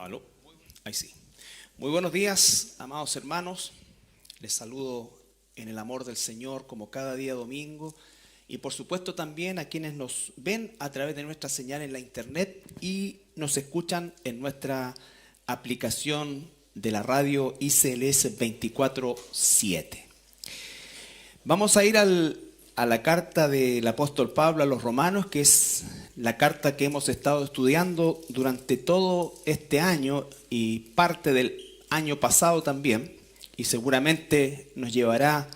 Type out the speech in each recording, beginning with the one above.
Aló, ahí sí. Muy buenos días, amados hermanos. Les saludo en el amor del Señor como cada día domingo. Y por supuesto también a quienes nos ven a través de nuestra señal en la internet y nos escuchan en nuestra aplicación de la radio ICLS 24/7. Vamos a ir a la carta del apóstol Pablo a los romanos, que es la carta que hemos estado estudiando durante todo este año y parte del año pasado también, y seguramente nos llevará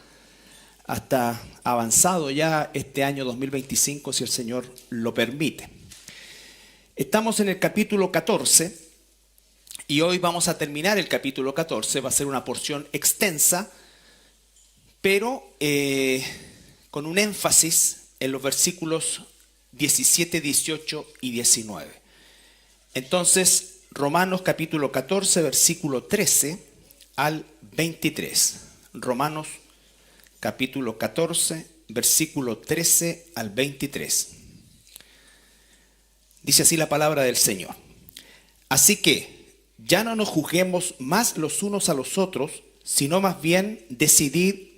hasta avanzado ya este año 2025, si el Señor lo permite. Estamos en el capítulo 14 y hoy vamos a terminar el capítulo 14. Va a ser una porción extensa, pero con un énfasis en los versículos 17, 18 y 19. Entonces, Romanos capítulo 14, versículo 13 al 23. Romanos capítulo 14, versículo 13 al 23. Dice así la palabra del Señor. Así que ya no nos juzguemos más los unos a los otros, sino más bien decidid,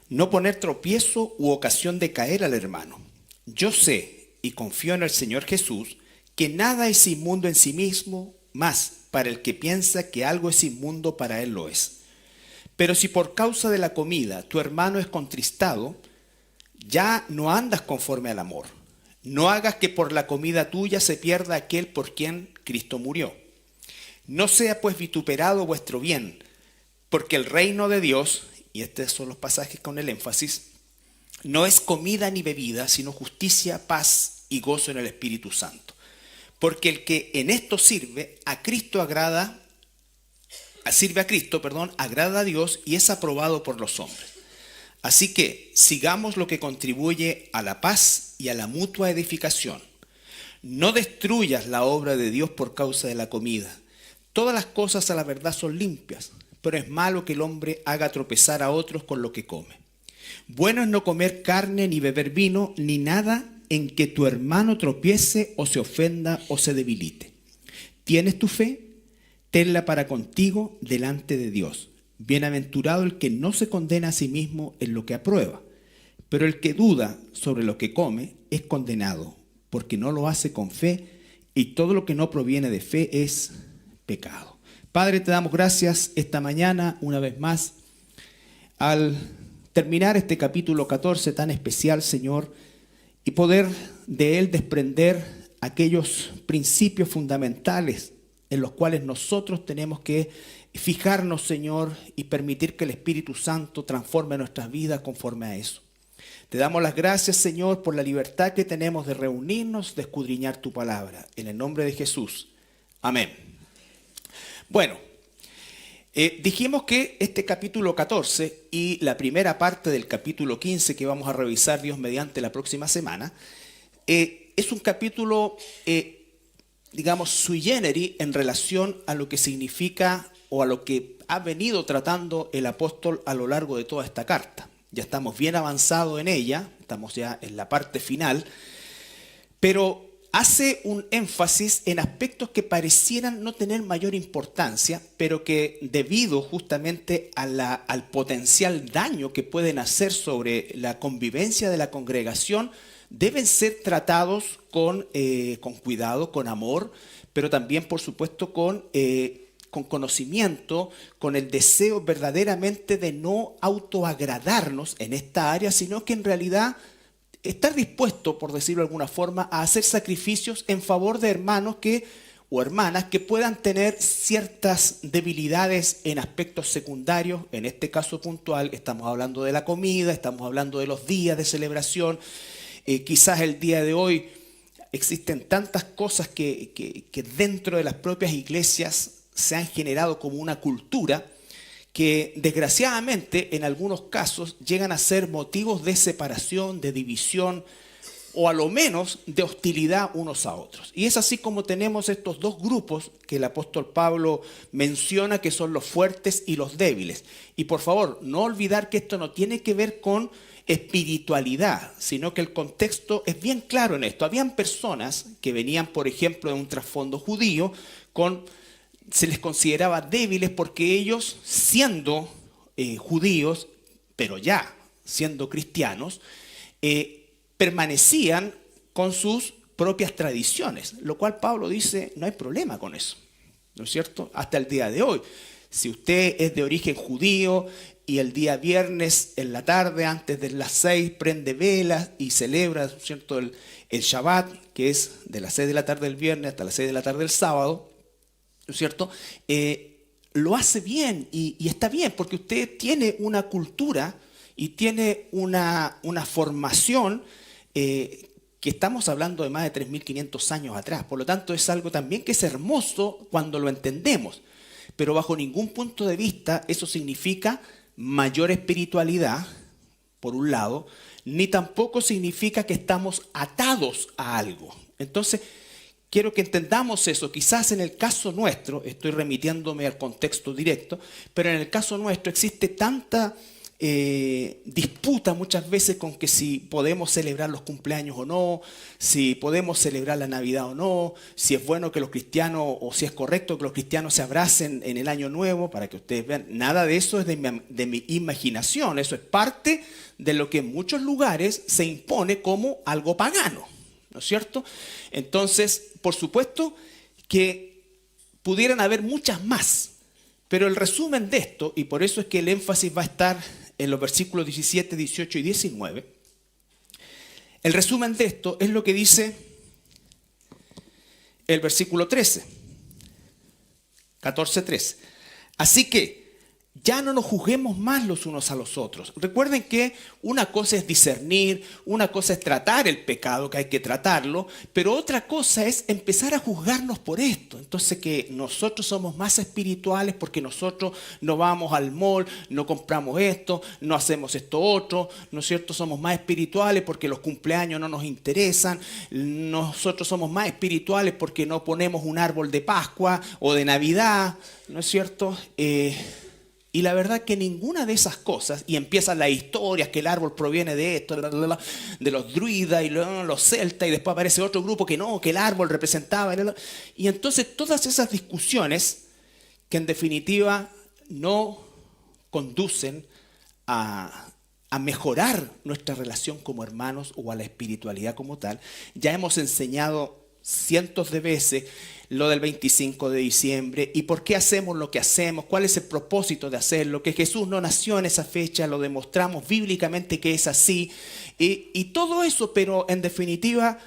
no poner tropiezo u ocasión de caer al hermano. Yo sé y confío en el Señor Jesús que nada es inmundo en sí mismo, más para el que piensa que algo es inmundo, para él lo es. Pero si por causa de la comida tu hermano es contristado, ya no andas conforme al amor. No hagas que por la comida tuya se pierda aquel por quien Cristo murió. No sea pues vituperado vuestro bien, porque el reino de Dios, y estos son los pasajes con el énfasis, no es comida ni bebida, sino justicia, paz y gozo en el Espíritu Santo. Porque el que en esto sirve a Cristo agrada a Dios y es aprobado por los hombres. Así que sigamos lo que contribuye a la paz y a la mutua edificación. No destruyas la obra de Dios por causa de la comida. Todas las cosas a la verdad son limpias, pero es malo que el hombre haga tropezar a otros con lo que come. Bueno es no comer carne, ni beber vino, ni nada en que tu hermano tropiece o se ofenda o se debilite. ¿Tienes tu fe? Tenla para contigo delante de Dios. Bienaventurado el que no se condena a sí mismo en lo que aprueba, pero el que duda sobre lo que come es condenado, porque no lo hace con fe, y todo lo que no proviene de fe es pecado. Padre, te damos gracias esta mañana una vez más al terminar este capítulo 14 tan especial, Señor, y poder de él desprender aquellos principios fundamentales en los cuales nosotros tenemos que fijarnos, Señor, y permitir que el Espíritu Santo transforme nuestras vidas conforme a eso. Te damos las gracias, Señor, por la libertad que tenemos de reunirnos, de escudriñar tu palabra. En el nombre de Jesús. Amén. Bueno, dijimos que este capítulo 14 y la primera parte del capítulo 15 que vamos a revisar, Dios mediante, la próxima semana, es un capítulo, digamos, sui generis en relación a lo que significa o a lo que ha venido tratando el apóstol a lo largo de toda esta carta. Ya estamos bien avanzados en ella, estamos ya en la parte final, pero hace un énfasis en aspectos que parecieran no tener mayor importancia, pero que debido justamente al potencial daño que pueden hacer sobre la convivencia de la congregación, deben ser tratados con cuidado, con amor, pero también, por supuesto, con conocimiento, con el deseo verdaderamente de no autoagradarnos en esta área, sino que en realidad estar dispuesto, por decirlo de alguna forma, a hacer sacrificios en favor de hermanos o hermanas que puedan tener ciertas debilidades en aspectos secundarios. En este caso puntual estamos hablando de la comida, estamos hablando de los días de celebración. Quizás el día de hoy existen tantas cosas que dentro de las propias iglesias se han generado como una cultura que desgraciadamente en algunos casos llegan a ser motivos de separación, de división o a lo menos de hostilidad unos a otros. Y es así como tenemos estos dos grupos que el apóstol Pablo menciona, que son los fuertes y los débiles. Y por favor, no olvidar que esto no tiene que ver con espiritualidad, sino que el contexto es bien claro en esto. Habían personas que venían, por ejemplo, de un trasfondo judío, se les consideraba débiles porque ellos, siendo judíos, pero ya siendo cristianos, permanecían con sus propias tradiciones, lo cual Pablo dice, no hay problema con eso, ¿no es cierto? Hasta el día de hoy, si usted es de origen judío y el día viernes en la tarde, antes de las 6, prende velas y celebra, ¿no es cierto?, el Shabbat, que es de las 6 de la tarde del viernes hasta las 6 de la tarde del sábado, ¿no es cierto?, lo hace bien y está bien, porque usted tiene una cultura y tiene una formación que estamos hablando de más de 3.500 años atrás. Por lo tanto, es algo también que es hermoso cuando lo entendemos. Pero bajo ningún punto de vista eso significa mayor espiritualidad, por un lado, ni tampoco significa que estamos atados a algo. Entonces, quiero que entendamos eso. Quizás en el caso nuestro, estoy remitiéndome al contexto directo, pero en el caso nuestro existe tanta disputa muchas veces con que si podemos celebrar los cumpleaños o no, si podemos celebrar la Navidad o no, si es bueno que los cristianos, o si es correcto que los cristianos se abracen en el Año Nuevo, para que ustedes vean. Nada de eso es de mi imaginación, eso es parte de lo que en muchos lugares se impone como algo pagano, ¿no es cierto? Entonces, por supuesto que pudieran haber muchas más, pero el resumen de esto, y por eso es que el énfasis va a estar en los versículos 17, 18 y 19, el resumen de esto es lo que dice el versículo 13, 14, 13. Así que ya no nos juzguemos más los unos a los otros. Recuerden que una cosa es discernir, una cosa es tratar el pecado, que hay que tratarlo, pero otra cosa es empezar a juzgarnos por esto. Entonces, que nosotros somos más espirituales porque nosotros no vamos al mall, no compramos esto, no hacemos esto otro, ¿no es cierto? Somos más espirituales porque los cumpleaños no nos interesan, nosotros somos más espirituales porque no ponemos un árbol de Pascua o de Navidad, ¿no es cierto? Y la verdad que ninguna de esas cosas, y empiezan las historias que el árbol proviene de esto, de los druidas y los celtas, y después aparece otro grupo que no, que el árbol representaba. Y entonces todas esas discusiones que en definitiva no conducen a mejorar nuestra relación como hermanos o a la espiritualidad como tal. Ya hemos enseñado cientos de veces lo del 25 de diciembre y por qué hacemos lo que hacemos, cuál es el propósito de hacerlo, que Jesús no nació en esa fecha, lo demostramos bíblicamente que es así, y todo eso, pero en definitiva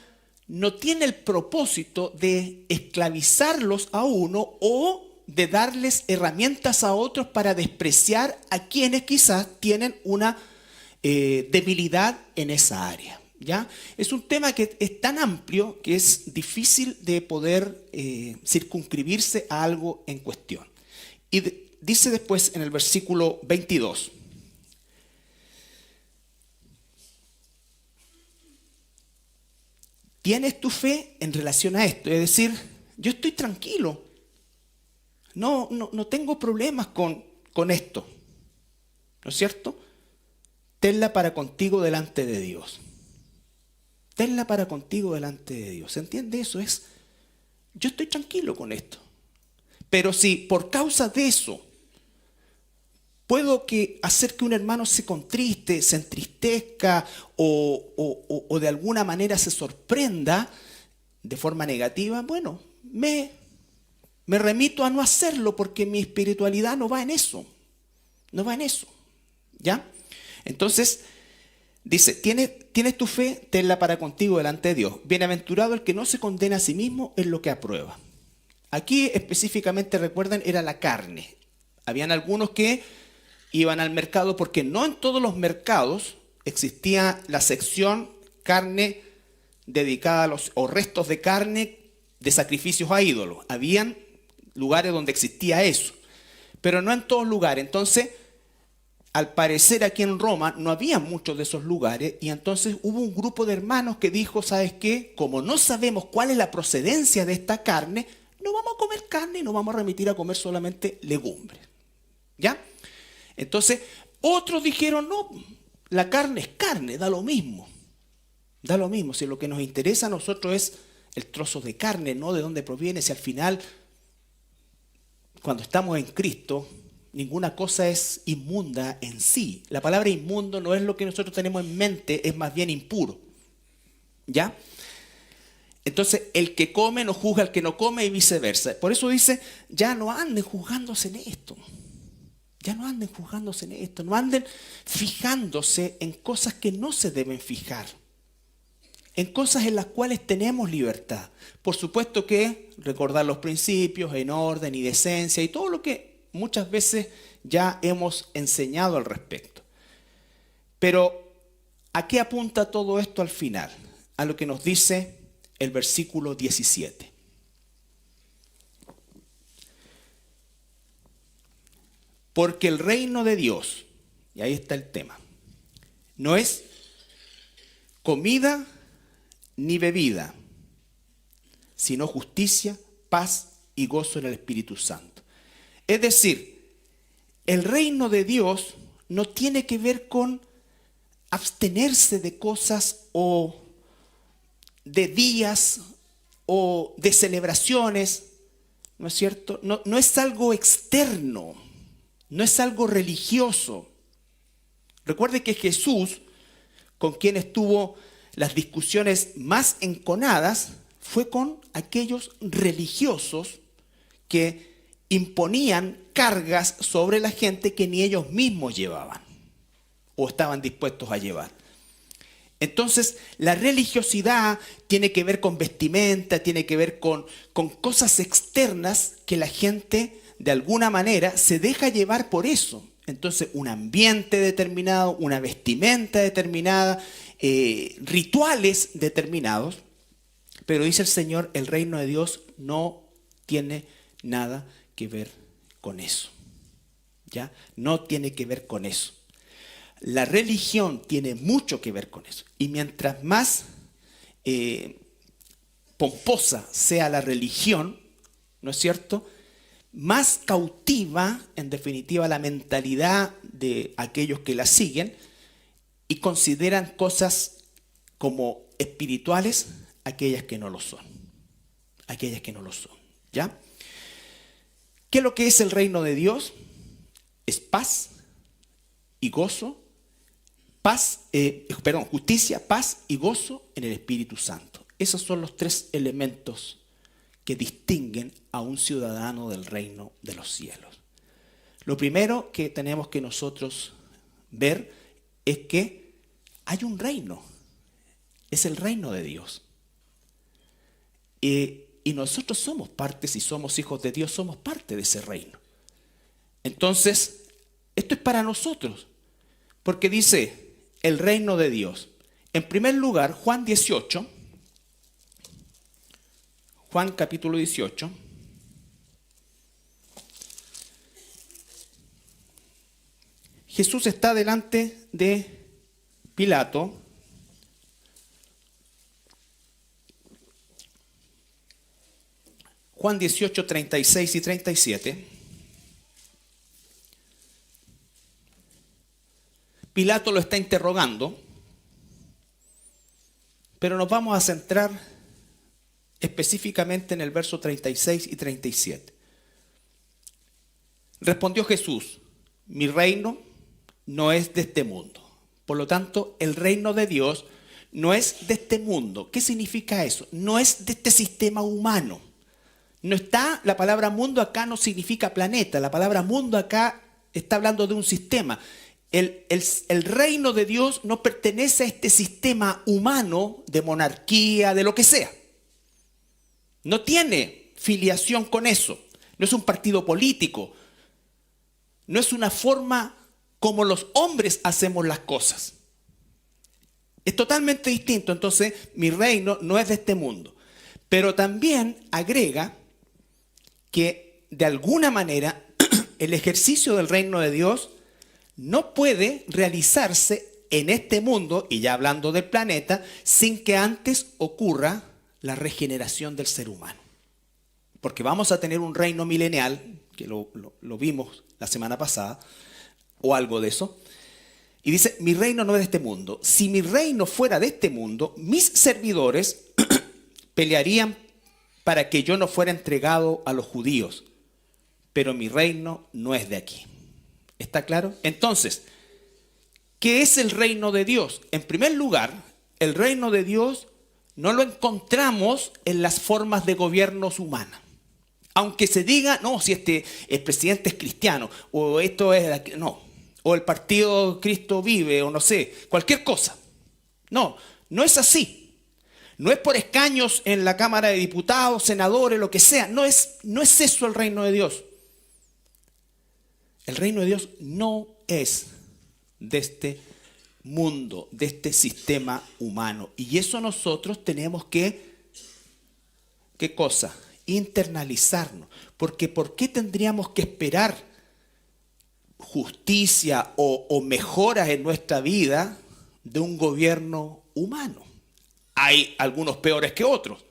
no tiene el propósito de esclavizarlos a uno o de darles herramientas a otros para despreciar a quienes quizás tienen una debilidad en esa área. ¿Ya? Es un tema que es tan amplio que es difícil de poder circunscribirse a algo en cuestión. Y dice después en el versículo 22, ¿tienes tu fe en relación a esto? Es decir, yo estoy tranquilo, no tengo problemas con esto, ¿no es cierto? Tenla para contigo delante de Dios. Tenla para contigo delante de Dios. ¿Se entiende eso? Yo estoy tranquilo con esto. Pero si por causa de eso puedo hacer que un hermano se contriste, se entristezca o de alguna manera se sorprenda de forma negativa, bueno, me remito a no hacerlo porque mi espiritualidad no va en eso. No va en eso. ¿Ya? Entonces, dice, tienes tu fe, tenla para contigo delante de Dios. Bienaventurado el que no se condena a sí mismo en lo que aprueba. Aquí específicamente, recuerden, era la carne. Habían algunos que iban al mercado porque no en todos los mercados existía la sección carne dedicada a o restos de carne de sacrificios a ídolos. Habían lugares donde existía eso, pero no en todos lugares. Entonces, al parecer aquí en Roma no había muchos de esos lugares y entonces hubo un grupo de hermanos que dijo, ¿sabes qué? Como no sabemos cuál es la procedencia de esta carne, no vamos a comer carne y nos vamos a remitir a comer solamente legumbres. ¿Ya? Entonces, otros dijeron, no, la carne es carne, da lo mismo. Da lo mismo, si lo que nos interesa a nosotros es el trozo de carne, no de dónde proviene, si al final, cuando estamos en Cristo, ninguna cosa es inmunda en sí. La palabra inmundo no es lo que nosotros tenemos en mente, es más bien impuro. ¿Ya? Entonces, el que come no juzga al que no come y viceversa. Por eso dice, ya no anden juzgándose en esto. Ya no anden juzgándose en esto. No anden fijándose en cosas que no se deben fijar. En cosas en las cuales tenemos libertad. Por supuesto que recordar los principios en orden y decencia y todo lo que muchas veces ya hemos enseñado al respecto. Pero, ¿a qué apunta todo esto al final? A lo que nos dice el versículo 17. Porque el reino de Dios, y ahí está el tema, no es comida ni bebida, sino justicia, paz y gozo en el Espíritu Santo. Es decir, el reino de Dios no tiene que ver con abstenerse de cosas o de días o de celebraciones, ¿no es cierto? No es algo externo, no es algo religioso. Recuerde que Jesús, con quienes tuvo las discusiones más enconadas, fue con aquellos religiosos que imponían cargas sobre la gente que ni ellos mismos llevaban o estaban dispuestos a llevar. Entonces, la religiosidad tiene que ver con vestimenta, tiene que ver con cosas externas que la gente de alguna manera se deja llevar por eso. Entonces, un ambiente determinado, una vestimenta determinada, rituales determinados. Pero dice el Señor, el reino de Dios no tiene nada que ver con eso. ¿Ya? No tiene que ver con eso. La religión tiene mucho que ver con eso. Y mientras más pomposa sea la religión, ¿no es cierto?, más cautiva, en definitiva, la mentalidad de aquellos que la siguen y consideran cosas como espirituales aquellas que no lo son. Aquellas que no lo son. ¿Ya? ¿Qué es lo que es el reino de Dios? Es paz y gozo. Justicia, paz y gozo en el Espíritu Santo. Esos son los tres elementos que distinguen a un ciudadano del reino de los cielos. Lo primero que tenemos que nosotros ver es que hay un reino. Es el reino de Dios. Y nosotros somos parte, si somos hijos de Dios, somos parte de ese reino. Entonces, esto es para nosotros. Porque dice el reino de Dios. En primer lugar, Juan 18, Juan capítulo 18. Jesús está delante de Pilato. Juan 18, 36 y 37. Pilato lo está interrogando, pero nos vamos a centrar específicamente en el verso 36 y 37. Respondió Jesús, mi reino no es de este mundo. Por lo tanto, el reino de Dios no es de este mundo. ¿Qué significa eso? No es de este sistema humano. No está, la palabra mundo acá no significa planeta. La palabra mundo acá está hablando de un sistema. El reino de Dios no pertenece a este sistema humano de monarquía, de lo que sea. No tiene filiación con eso. No es un partido político. No es una forma como los hombres hacemos las cosas. Es totalmente distinto. Entonces, mi reino no es de este mundo. Pero también agrega que de alguna manera el ejercicio del reino de Dios no puede realizarse en este mundo, y ya hablando del planeta, sin que antes ocurra la regeneración del ser humano. Porque vamos a tener un reino milenial, que lo vimos la semana pasada, o algo de eso. Y dice, mi reino no es de este mundo. Si mi reino fuera de este mundo, mis servidores pelearían para que yo no fuera entregado a los judíos. Pero mi reino no es de aquí. ¿Está claro? Entonces, ¿qué es el reino de Dios? En primer lugar, el reino de Dios no lo encontramos en las formas de gobiernos humanas. Aunque se diga, no, si el presidente es cristiano, o esto es, no, o el partido Cristo vive, o no sé, cualquier cosa. No, no es así. No es por escaños en la Cámara de Diputados, senadores, lo que sea. No es eso el reino de Dios. El reino de Dios no es de este mundo, de este sistema humano. Y eso nosotros tenemos que, ¿qué cosa? Internalizarnos. Porque ¿por qué tendríamos que esperar justicia o mejoras en nuestra vida de un gobierno humano? Hay algunos peores que otros.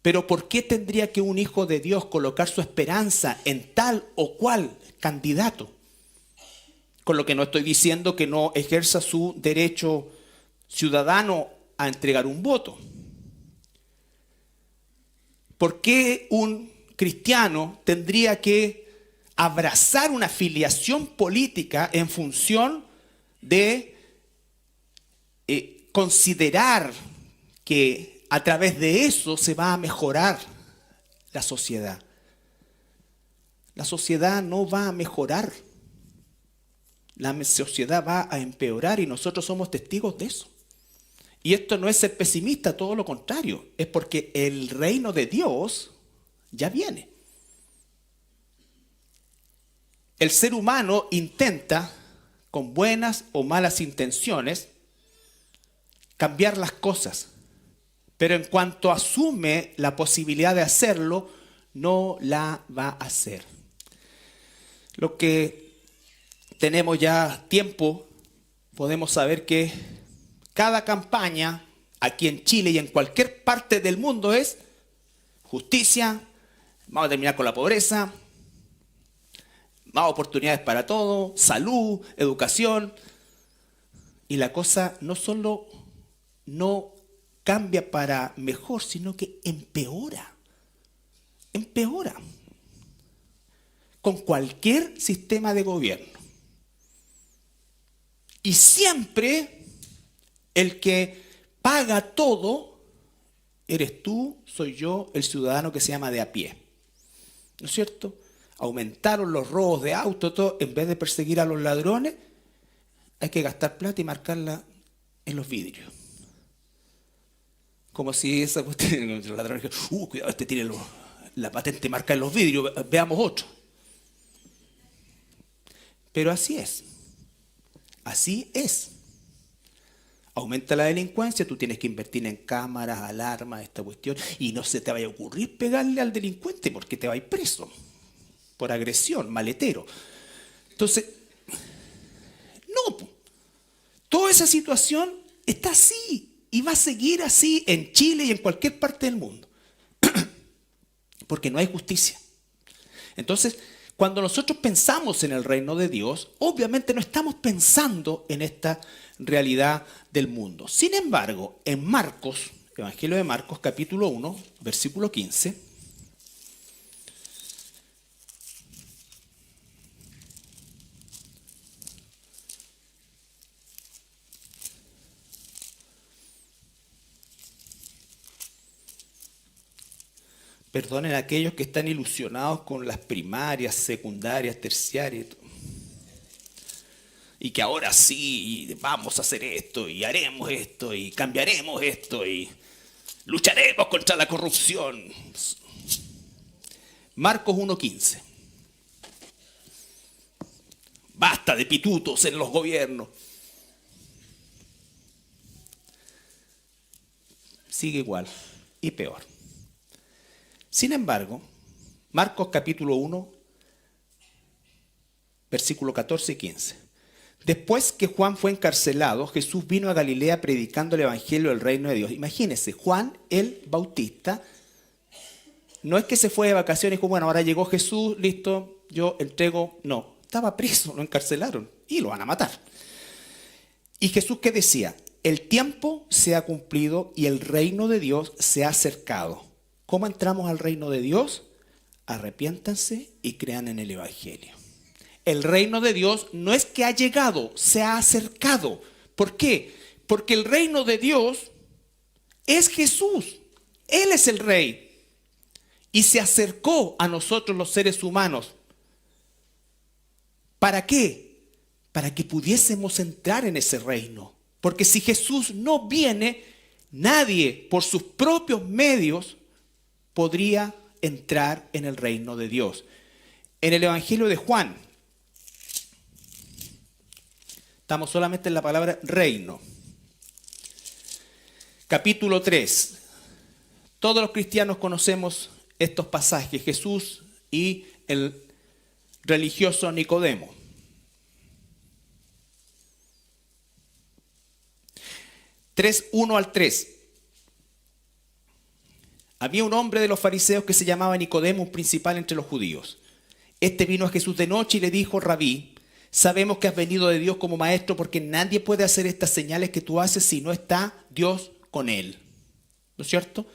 Pero ¿por qué tendría que un hijo de Dios colocar su esperanza en tal o cual candidato? Con lo que no estoy diciendo que no ejerza su derecho ciudadano a entregar un voto. ¿Por qué un cristiano tendría que abrazar una filiación política en función de considerar que a través de eso se va a mejorar la sociedad? La sociedad no va a mejorar. La sociedad va a empeorar y nosotros somos testigos de eso. Y esto no es ser pesimista, todo lo contrario. Es porque el reino de Dios ya viene. El ser humano intenta, con buenas o malas intenciones, cambiar las cosas. Pero en cuanto asume la posibilidad de hacerlo, no la va a hacer. Lo que tenemos ya tiempo, podemos saber que cada campaña aquí en Chile y en cualquier parte del mundo es justicia, vamos a terminar con la pobreza, más oportunidades para todos, salud, educación. Y la cosa no solo no cambia para mejor, sino que empeora. Empeora. Con cualquier sistema de gobierno. Y siempre el que paga todo eres tú, soy yo, el ciudadano que se llama de a pie. ¿No es cierto? Aumentaron los robos de auto, todo. En vez de perseguir a los ladrones, hay que gastar plata y marcarla en los vidrios. Como si esa cuestión, los ladrones dijeran, cuidado, este tiene la patente marcada en los vidrios, veamos otro. Pero así es. Así es. Aumenta la delincuencia, tú tienes que invertir en cámaras, alarmas, esta cuestión, y no se te vaya a ocurrir pegarle al delincuente porque te va a ir preso por agresión, maletero. Entonces, no, toda esa situación está así y va a seguir así en Chile y en cualquier parte del mundo, porque no hay justicia. Entonces, cuando nosotros pensamos en el reino de Dios, obviamente no estamos pensando en esta realidad del mundo. Sin embargo, en Marcos, Evangelio de Marcos, capítulo 1, versículo 15, perdonen a aquellos que están ilusionados con las primarias, secundarias, terciarias, y que ahora sí vamos a hacer esto, y haremos esto, y cambiaremos esto, y lucharemos contra la corrupción. Marcos 1:15. Basta de pitutos en los gobiernos. Sigue igual y peor. Sin embargo, Marcos capítulo 1, versículo 14 y 15. Después que Juan fue encarcelado, Jesús vino a Galilea predicando el evangelio del reino de Dios. Imagínense, Juan el Bautista no es que se fue de vacaciones y dijo, bueno, ahora llegó Jesús, listo, yo entrego. No, estaba preso, lo encarcelaron y lo van a matar. Y Jesús, ¿qué decía? El tiempo se ha cumplido y el reino de Dios se ha acercado. ¿Cómo entramos al reino de Dios? Arrepiéntanse y crean en el evangelio. El reino de Dios no es que ha llegado, se ha acercado. ¿Por qué? Porque el reino de Dios es Jesús. Él es el rey. Y se acercó a nosotros los seres humanos. ¿Para qué? Para que pudiésemos entrar en ese reino. Porque si Jesús no viene, nadie por sus propios medios podría entrar en el reino de Dios. En el Evangelio de Juan, estamos solamente en la palabra reino. Capítulo 3. Todos los cristianos conocemos estos pasajes, Jesús y el religioso Nicodemo. 3:1 al 3. Había un hombre de los fariseos que se llamaba Nicodemo, un principal entre los judíos. Este vino a Jesús de noche y le dijo, Rabí, sabemos que has venido de Dios como maestro, porque nadie puede hacer estas señales que tú haces si no está Dios con él. ¿No es cierto?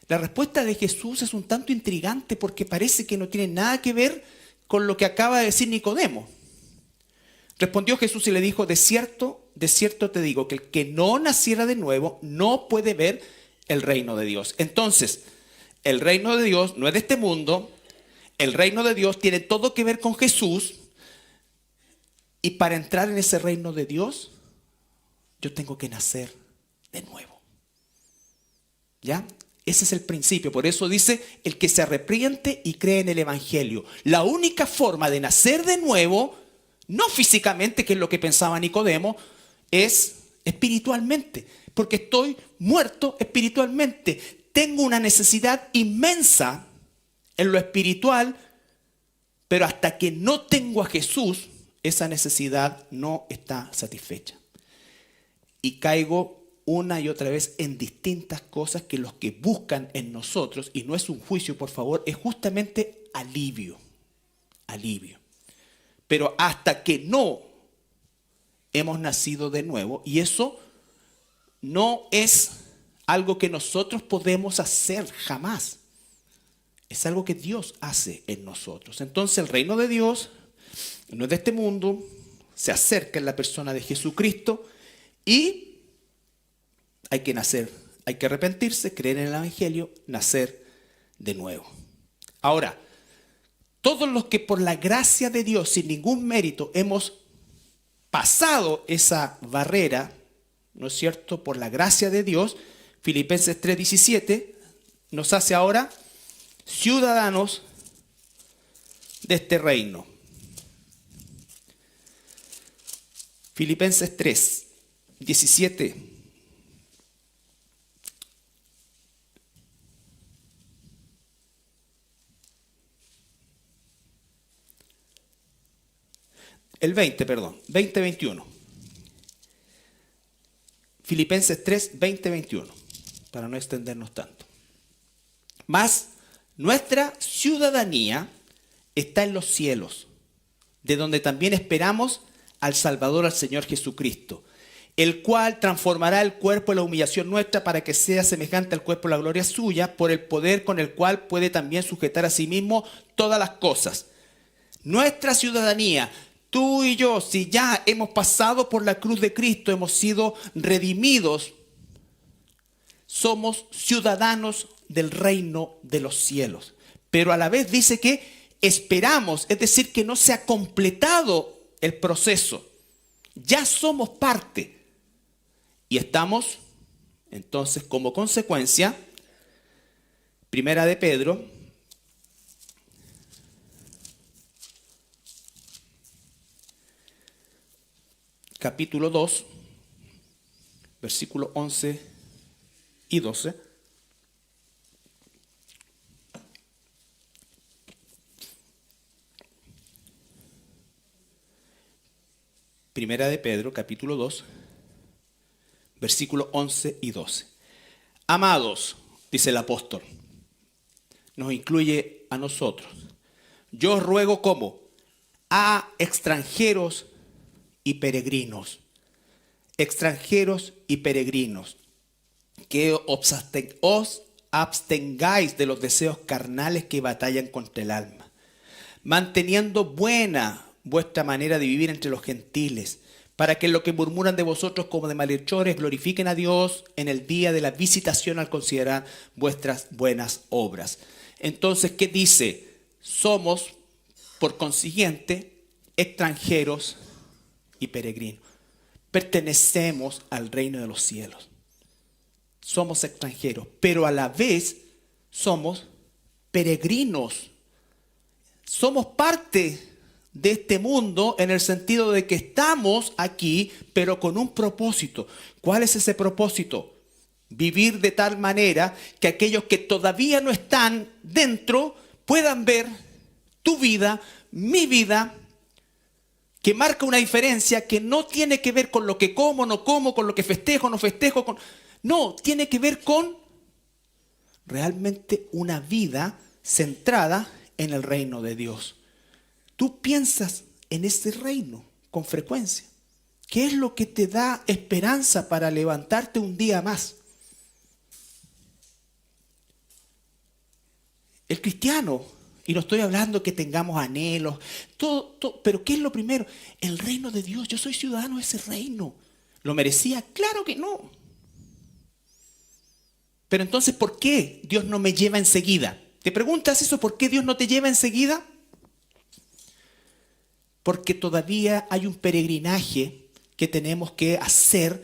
La respuesta de Jesús es un tanto intrigante porque parece que no tiene nada que ver con lo que acaba de decir Nicodemo. Respondió Jesús y le dijo, de cierto te digo, que el que no naciera de nuevo no puede ver el reino de Dios. Entonces, el reino de Dios no es de este mundo, el reino de Dios tiene todo que ver con Jesús, y para entrar en ese reino de Dios, yo tengo que nacer de nuevo. ¿Ya? Ese es el principio. Por eso dice, el que se arrepiente y cree en el evangelio. La única forma de nacer de nuevo, no físicamente, que es lo que pensaba Nicodemo, es espiritualmente. Porque estoy muerto espiritualmente. Tengo una necesidad inmensa en lo espiritual, pero hasta que no tengo a Jesús, esa necesidad no está satisfecha. Y caigo una y otra vez en distintas cosas que los que buscan en nosotros, y no es un juicio, por favor, es justamente alivio. Alivio. Pero hasta que no hemos nacido de nuevo, y eso no es algo que nosotros podemos hacer jamás. Es algo que Dios hace en nosotros. Entonces el reino de Dios no es de este mundo, se acerca en la persona de Jesucristo y hay que nacer, hay que arrepentirse, creer en el evangelio, nacer de nuevo. Ahora, todos los que por la gracia de Dios, sin ningún mérito, hemos pasado esa barrera, ¿no es cierto? Por la gracia de Dios, Filipenses 3:17 nos hace ahora ciudadanos de este reino. Filipenses 3:17. El 20:21. Filipenses 3:20-21, para no extendernos tanto. Mas nuestra ciudadanía está en los cielos, de donde también esperamos al Salvador, al Señor Jesucristo, el cual transformará el cuerpo de la humillación nuestra para que sea semejante al cuerpo de la gloria suya, por el poder con el cual puede también sujetar a sí mismo todas las cosas. Nuestra ciudadanía, tú y yo, si ya hemos pasado por la cruz de Cristo, hemos sido redimidos, somos ciudadanos del reino de los cielos. Pero a la vez dice que esperamos, es decir, que no se ha completado el proceso. Ya somos parte. Y estamos, entonces, como consecuencia, Primera de Pedro, capítulo 2, versículos 11 y 12. Primera de Pedro, capítulo 2, versículos 11 y 12. Amados, dice el apóstol, nos incluye a nosotros. Yo os ruego como a extranjeros y peregrinos, que os abstengáis de los deseos carnales que batallan contra el alma, manteniendo buena vuestra manera de vivir entre los gentiles, para que lo que murmuran de vosotros como de malhechores glorifiquen a Dios en el día de la visitación al considerar vuestras buenas obras. Entonces, ¿qué dice? Somos, por consiguiente, extranjeros y peregrinos. Pertenecemos al reino de los cielos. Somos extranjeros, pero a la vez somos peregrinos. Somos parte de este mundo en el sentido de que estamos aquí, pero con un propósito. ¿Cuál es ese propósito? Vivir de tal manera que aquellos que todavía no están dentro puedan ver tu vida, mi vida, que marca una diferencia que no tiene que ver con lo que como, no como, con lo que festejo, no festejo. No, tiene que ver con realmente una vida centrada en el reino de Dios. Tú piensas en ese reino con frecuencia. ¿Qué es lo que te da esperanza para levantarte un día más? El cristiano, y no estoy hablando que tengamos anhelos, todo, pero ¿qué es lo primero? El reino de Dios. Yo soy ciudadano de ese reino. ¿Lo merecía? Claro que no. Pero entonces, ¿por qué Dios no me lleva enseguida? ¿Te preguntas eso? ¿Por qué Dios no te lleva enseguida? Porque todavía hay un peregrinaje que tenemos que hacer,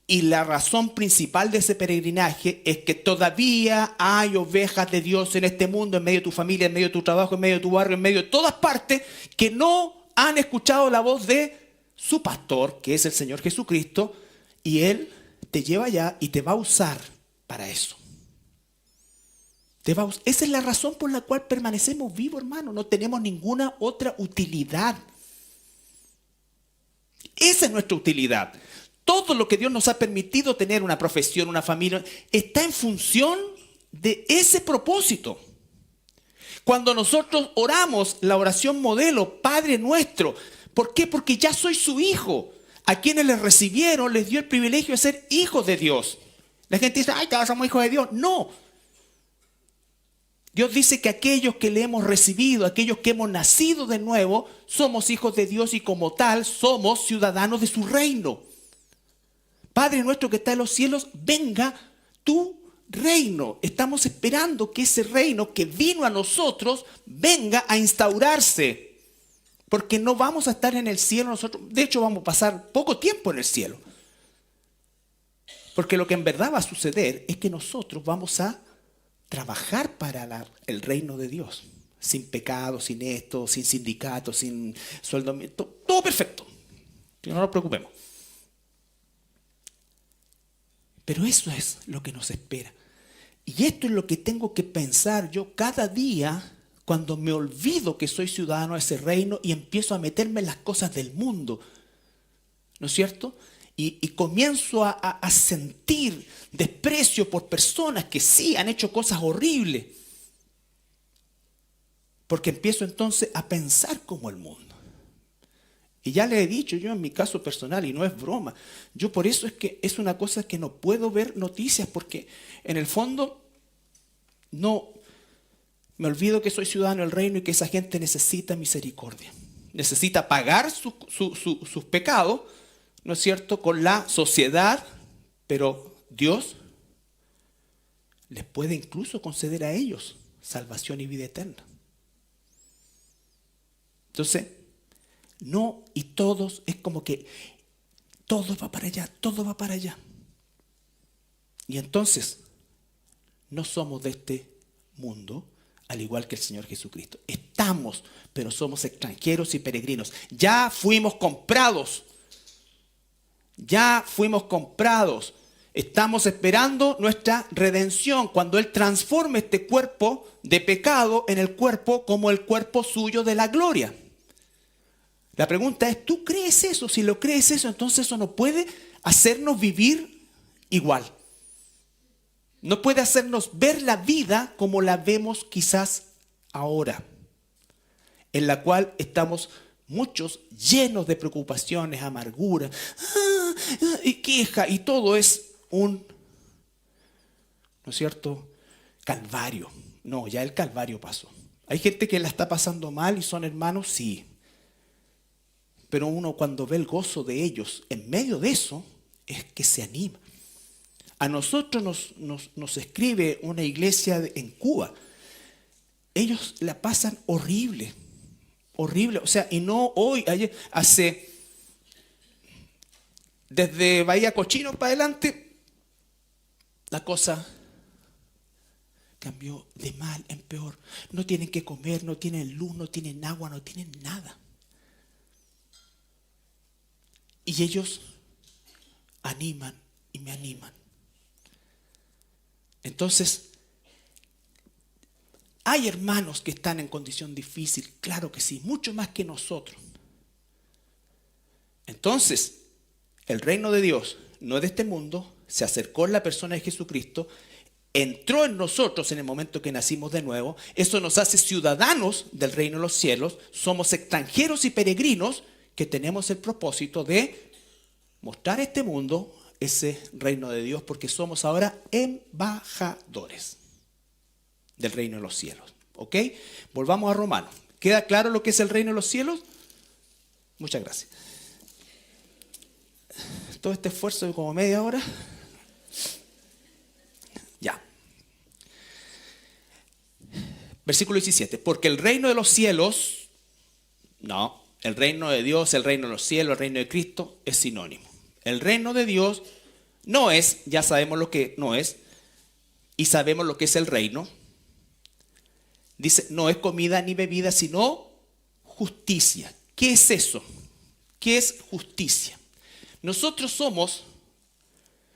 y la razón principal de ese peregrinaje es que todavía hay ovejas de Dios en este mundo, en medio de tu familia, en medio de tu trabajo, en medio de tu barrio, en medio de todas partes, que no han escuchado la voz de su pastor, que es el Señor Jesucristo, y Él te lleva allá y te va a usar para eso. Esa es la razón por la cual permanecemos vivos, hermano. No tenemos ninguna otra utilidad. Esa es nuestra utilidad. Todo lo que Dios nos ha permitido tener, una profesión, una familia, está en función de ese propósito. Cuando nosotros oramos la oración modelo, Padre nuestro, ¿por qué? Porque ya soy su hijo. A quienes les recibieron les dio el privilegio de ser hijos de Dios. La gente dice, ay, todos somos hijos de Dios. No. Dios dice que aquellos que le hemos recibido, aquellos que hemos nacido de nuevo, somos hijos de Dios y como tal somos ciudadanos de su reino. Padre nuestro que está en los cielos, venga tu reino. Estamos esperando que ese reino que vino a nosotros venga a instaurarse. Porque no vamos a estar en el cielo nosotros. De hecho, vamos a pasar poco tiempo en el cielo. Porque lo que en verdad va a suceder es que nosotros vamos a trabajar para el reino de Dios, sin pecado, sin esto, sin sindicato, sin sueldo, todo perfecto, que no nos preocupemos. Pero eso es lo que nos espera. Y esto es lo que tengo que pensar yo cada día cuando me olvido que soy ciudadano de ese reino y empiezo a meterme en las cosas del mundo, ¿no es cierto? Y comienzo a sentir desprecio por personas que sí han hecho cosas horribles. Porque empiezo entonces a pensar como el mundo. Y ya le he dicho yo en mi caso personal, y no es broma, yo por eso es que es una cosa que no puedo ver noticias, porque en el fondo no me olvido que soy ciudadano del reino y que esa gente necesita misericordia. Necesita pagar sus pecados, ¿no es cierto?, con la sociedad, pero Dios les puede incluso conceder a ellos salvación y vida eterna. Entonces, no, y todos, es como que todo va para allá, todo va para allá. Y entonces, no somos de este mundo, al igual que el Señor Jesucristo. Estamos, pero somos extranjeros y peregrinos. Ya fuimos comprados. Ya fuimos comprados. Estamos esperando nuestra redención cuando Él transforme este cuerpo de pecado en el cuerpo como el cuerpo suyo de la gloria. La pregunta es, ¿tú crees eso? Si lo crees eso, entonces eso no puede hacernos vivir igual. No puede hacernos ver la vida como la vemos quizás ahora, en la cual estamos muchos llenos de preocupaciones, amargura, y queja, y todo es un, ¿no es cierto?, calvario. No, ya el calvario pasó. Hay gente que la está pasando mal y son hermanos, sí. Pero uno cuando ve el gozo de ellos en medio de eso, es que se anima. A nosotros nos escribe una iglesia en Cuba. Ellos la pasan horrible, horrible. O sea, y no hoy, ayer, desde Bahía Cochino para adelante, la cosa cambió de mal en peor. No tienen que comer, no tienen luz, no tienen agua, no tienen nada. Y ellos animan y me animan. Entonces, hay hermanos que están en condición difícil, claro que sí, mucho más que nosotros. Entonces, el reino de Dios no es de este mundo, se acercó en la persona de Jesucristo, entró en nosotros en el momento que nacimos de nuevo. Eso nos hace ciudadanos del reino de los cielos. Somos extranjeros y peregrinos que tenemos el propósito de mostrar a este mundo ese reino de Dios, porque somos ahora embajadores del reino de los cielos. ¿Ok? Volvamos a Romanos. ¿Queda claro lo que es el reino de los cielos? Muchas gracias. Todo este esfuerzo de como media hora. Ya. Versículo 17. Porque el reino de los cielos, no, el reino de Dios, el reino de los cielos, el reino de Cristo es sinónimo. El reino de Dios no es, ya sabemos lo que no es, y sabemos lo que es el reino. Dice, no es comida ni bebida, sino justicia. ¿Qué es eso? ¿Qué es justicia? Nosotros somos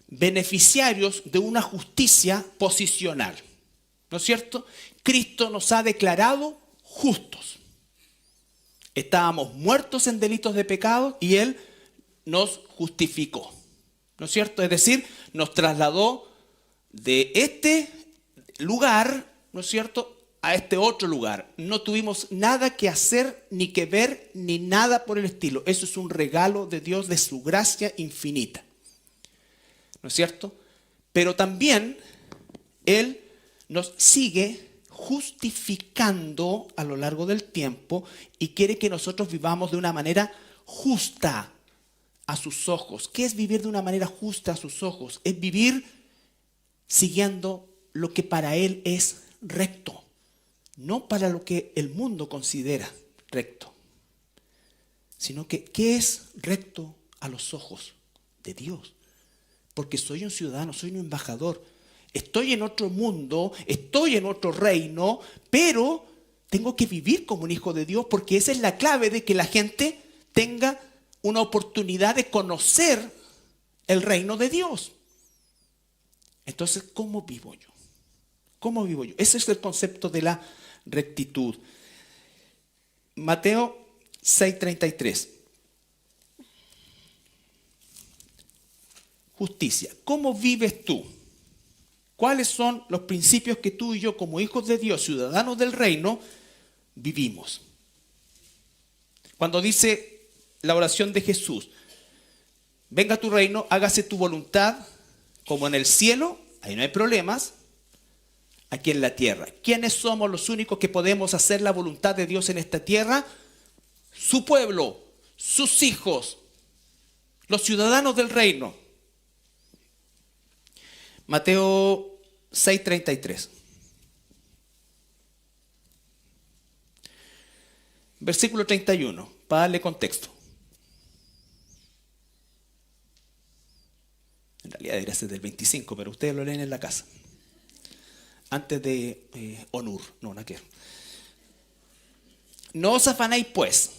beneficiarios de una justicia posicional, ¿no es cierto? Cristo nos ha declarado justos. Estábamos muertos en delitos de pecado y Él nos justificó, ¿no es cierto? Es decir, nos trasladó de este lugar, ¿no es cierto?, a este otro lugar. No tuvimos nada que hacer, ni que ver, ni nada por el estilo. Eso es un regalo de Dios, de su gracia infinita, ¿no es cierto? Pero también Él nos sigue justificando a lo largo del tiempo y quiere que nosotros vivamos de una manera justa a sus ojos. ¿Qué es vivir de una manera justa a sus ojos? Es vivir siguiendo lo que para Él es recto, no para lo que el mundo considera recto, sino que ¿qué es recto a los ojos de Dios? Porque soy un ciudadano, soy un embajador, estoy en otro mundo, estoy en otro reino, pero tengo que vivir como un hijo de Dios, porque esa es la clave de que la gente tenga una oportunidad de conocer el reino de Dios. Entonces, ¿cómo vivo yo? ¿Cómo vivo yo? Ese es el concepto de la rectitud. Mateo 6:33. Justicia. ¿Cómo vives tú? ¿Cuáles son los principios que tú y yo, como hijos de Dios, ciudadanos del reino, vivimos? Cuando dice la oración de Jesús, venga tu reino, hágase tu voluntad, como en el cielo, ahí no hay problemas, aquí en la tierra. ¿Quiénes somos los únicos que podemos hacer la voluntad de Dios en esta tierra? Su pueblo, sus hijos, los ciudadanos del reino. Mateo 6:33. Versículo 31, para darle contexto. En realidad debería ser del 25, pero ustedes lo leen en la casa. Antes de Onur, no, nada que ver. No os afanéis pues.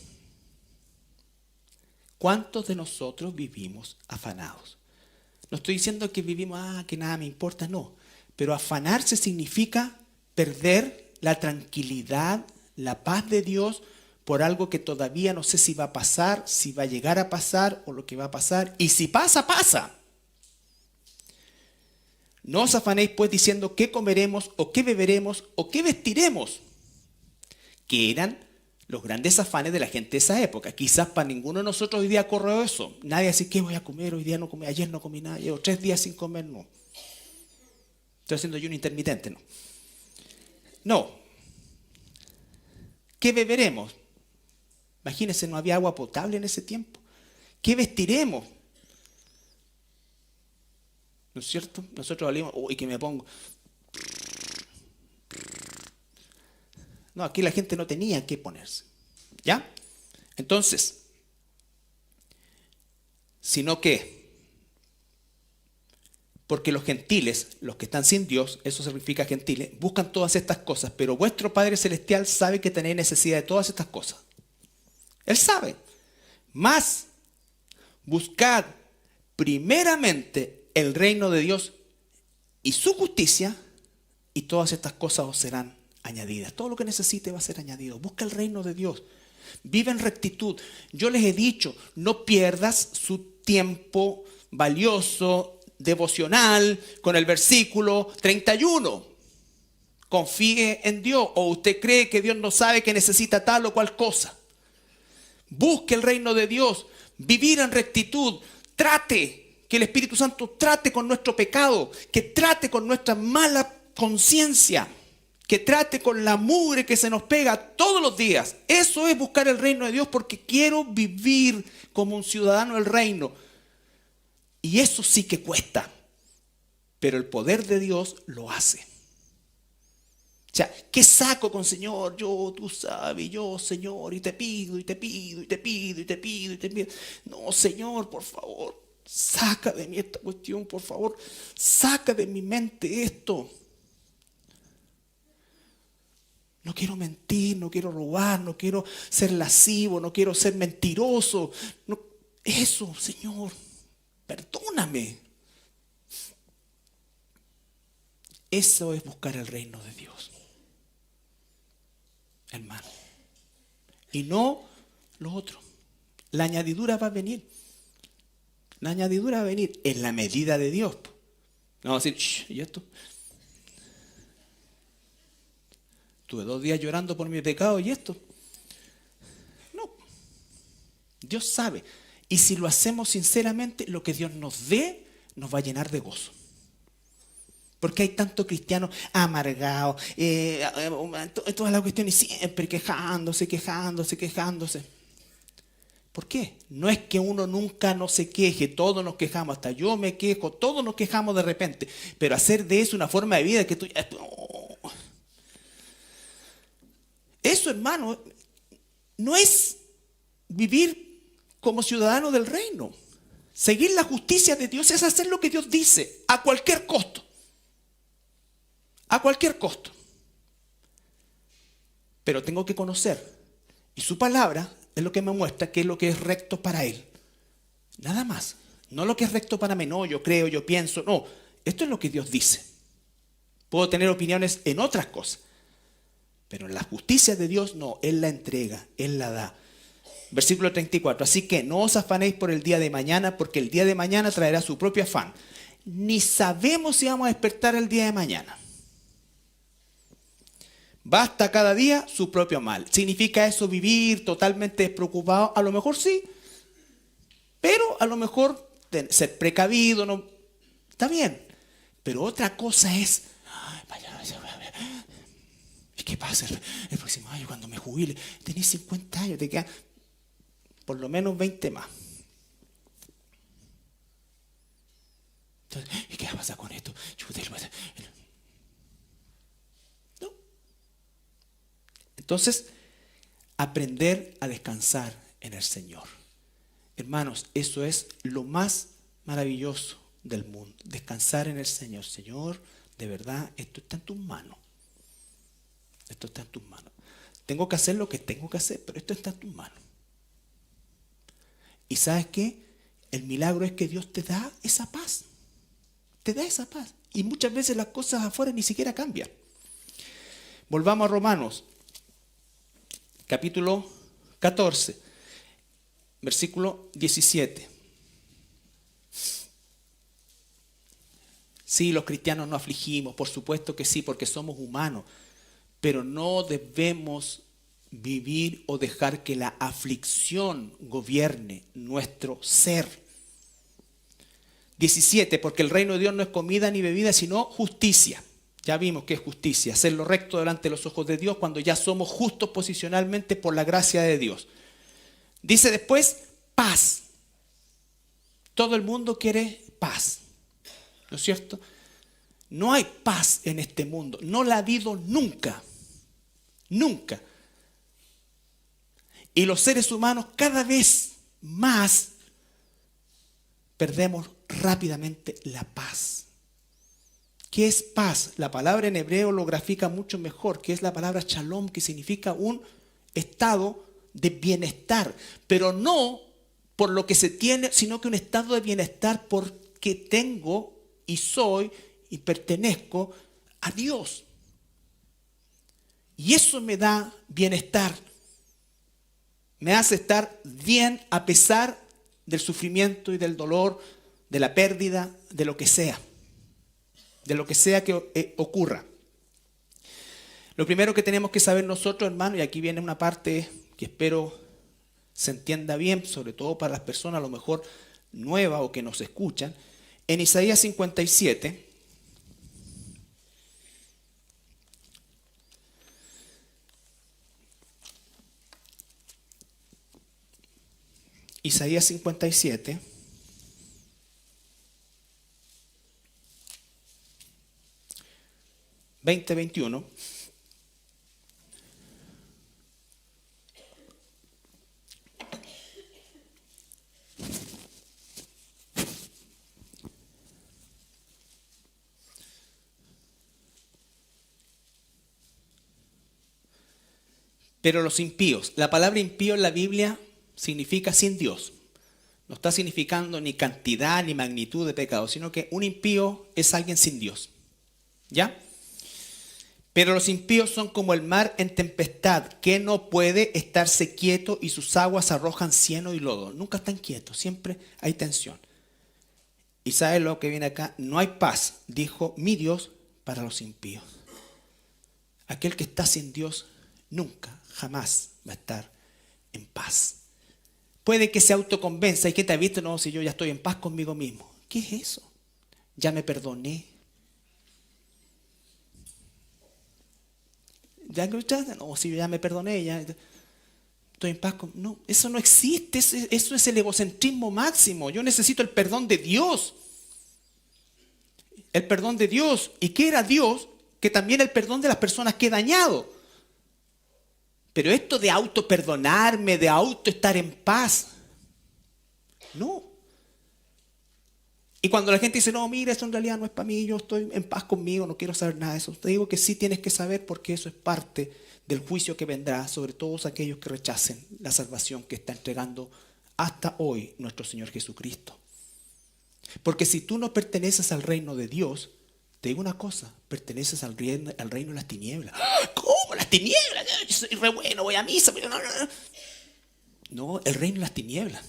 ¿Cuántos de nosotros vivimos afanados? No estoy diciendo que vivimos, que nada me importa, no. Pero afanarse significa perder la tranquilidad, la paz de Dios, por algo que todavía no sé si va a pasar, si va a llegar a pasar o lo que va a pasar. Y si pasa, pasa. No os afanéis pues diciendo qué comeremos o qué beberemos o qué vestiremos, que eran los grandes afanes de la gente de esa época. Quizás para ninguno de nosotros hoy día corre eso. Nadie dice, ¿qué voy a comer? Hoy día no comí, ayer no comí nada, llevo 3 días sin comer, no. Estoy haciendo ayuno intermitente, no. No. ¿Qué beberemos? Imagínense, no había agua potable en ese tiempo. ¿Qué vestiremos? ¿No es cierto? Nosotros hablamos, uy, que me pongo. No, aquí la gente no tenía que ponerse. ¿Ya? Entonces, sino que, porque los gentiles, los que están sin Dios, eso significa gentiles, buscan todas estas cosas, pero vuestro Padre Celestial sabe que tenéis necesidad de todas estas cosas. Él sabe. Mas, buscad primeramente el reino de Dios y su justicia, y todas estas cosas os serán añadidas. Todo lo que necesite va a ser añadido. Busca el reino de Dios. Vive en rectitud. Yo les he dicho, no pierdas su tiempo valioso, devocional, con el versículo 31. Confíe en Dios. O usted cree que Dios no sabe que necesita tal o cual cosa. Busque el reino de Dios. Vivir en rectitud. Trate. Que el Espíritu Santo trate con nuestro pecado, que trate con nuestra mala conciencia, que trate con la mugre que se nos pega todos los días. Eso es buscar el reino de Dios, porque quiero vivir como un ciudadano del reino. Y eso sí que cuesta, pero el poder de Dios lo hace. O sea, ¿qué saco con Señor? Yo, tú sabes, yo, Señor, y te pido, y te pido, y te pido, y te pido, y te pido. No, Señor, por favor. Saca de mí esta cuestión, por favor. Saca de mi mente esto. No quiero mentir, no quiero robar, no quiero ser lascivo, no quiero ser mentiroso. No, eso, Señor, perdóname. Eso es buscar el reino de Dios, hermano. Y no lo otro. La añadidura va a venir. La añadidura va a venir en la medida de Dios. No vamos a decir, ¿y esto? Tuve 2 días llorando por mi pecado, ¿y esto? No. Dios sabe. Y si lo hacemos sinceramente, lo que Dios nos dé nos va a llenar de gozo. Porque hay tantos cristianos amargados, toda la cuestión, y siempre quejándose. ¿Por qué? No es que uno nunca no se queje, todos nos quejamos, hasta yo me quejo, todos nos quejamos de repente, pero hacer de eso una forma de vida que tú... Eso, hermano, no es vivir como ciudadano del reino. Seguir la justicia de Dios es hacer lo que Dios dice, a cualquier costo. A cualquier costo. Pero tengo que conocer, y su palabra es lo que me muestra qué es lo que es recto para Él. Nada más. No lo que es recto para mí. No, yo creo, yo pienso. No, esto es lo que Dios dice. Puedo tener opiniones en otras cosas, pero en la justicia de Dios no. Él la entrega, Él la da. Versículo 34. Así que no os afanéis por el día de mañana, porque el día de mañana traerá su propio afán. Ni sabemos si vamos a despertar el día de mañana. Basta cada día su propio mal. ¿Significa eso vivir totalmente despreocupado? A lo mejor sí, pero a lo mejor ser precavido, no, está bien. Pero otra cosa es, ¿y qué pasa el próximo año cuando me jubile? Tenés 50 años, te quedan por lo menos 20 más. Entonces, ¿y qué va a pasar con esto? Entonces, aprender a descansar en el Señor. Hermanos, eso es lo más maravilloso del mundo. Descansar en el Señor. Señor, de verdad, esto está en tus manos. Esto está en tus manos. Tengo que hacer lo que tengo que hacer, pero esto está en tus manos. ¿Y sabes qué? El milagro es que Dios te da esa paz. Te da esa paz. Y muchas veces las cosas afuera ni siquiera cambian. Volvamos a Romanos. Capítulo 14, versículo 17. Sí, los cristianos nos afligimos, por supuesto que sí, porque somos humanos, pero no debemos vivir o dejar que la aflicción gobierne nuestro ser. 17, porque el reino de Dios no es comida ni bebida, sino justicia. Ya vimos que es justicia, hacer lo recto delante de los ojos de Dios cuando ya somos justos posicionalmente por la gracia de Dios. Dice después, paz. Todo el mundo quiere paz, ¿no es cierto? No hay paz en este mundo, no la ha habido nunca, nunca. Y los seres humanos cada vez más perdemos rápidamente la paz. ¿Qué es paz? La palabra en hebreo lo grafica mucho mejor, que es la palabra shalom, que significa un estado de bienestar, pero no por lo que se tiene, sino que un estado de bienestar porque tengo y soy y pertenezco a Dios. Y eso me da bienestar. Me hace estar bien a pesar del sufrimiento y del dolor, de la pérdida, de lo que sea. De lo que sea que ocurra. Lo primero que tenemos que saber nosotros, hermanos, y aquí viene una parte que espero se entienda bien, sobre todo para las personas a lo mejor nuevas o que nos escuchan, en Isaías 57, Isaías 57, (20, 21). Pero los impíos, la palabra impío en la Biblia significa sin Dios. No está significando ni cantidad ni magnitud de pecado, sino que un impío es alguien sin Dios. ¿Ya? Pero los impíos son como el mar en tempestad, que no puede estarse quieto y sus aguas arrojan cieno y lodo. Nunca están quietos, siempre hay tensión. Y ¿sabe lo que viene acá? No hay paz, dijo mi Dios, para los impíos. Aquel que está sin Dios nunca, jamás va a estar en paz. Puede que se autoconvenza. ¿Y qué te ha visto? No, si yo ya estoy en paz conmigo mismo. ¿Qué es eso? Ya me perdoné. No, si yo ya me perdoné, ya estoy en paz con... No, eso no existe. Eso es el egocentrismo máximo. Yo necesito el perdón de Dios. El perdón de Dios. ¿Y qué era Dios? Que también el perdón de las personas que he dañado. Pero esto de auto perdonarme, de auto estar en paz, no. Y cuando la gente dice, no, mira, eso en realidad no es para mí, yo estoy en paz conmigo, no quiero saber nada de eso. Te digo que sí tienes que saber porque eso es parte del juicio que vendrá sobre todos aquellos que rechacen la salvación que está entregando hasta hoy nuestro Señor Jesucristo. Porque si tú no perteneces al reino de Dios, te digo una cosa, perteneces al reino de las tinieblas. ¿Cómo las tinieblas? Yo soy re bueno, voy a misa. Pero no, el reino de las tinieblas.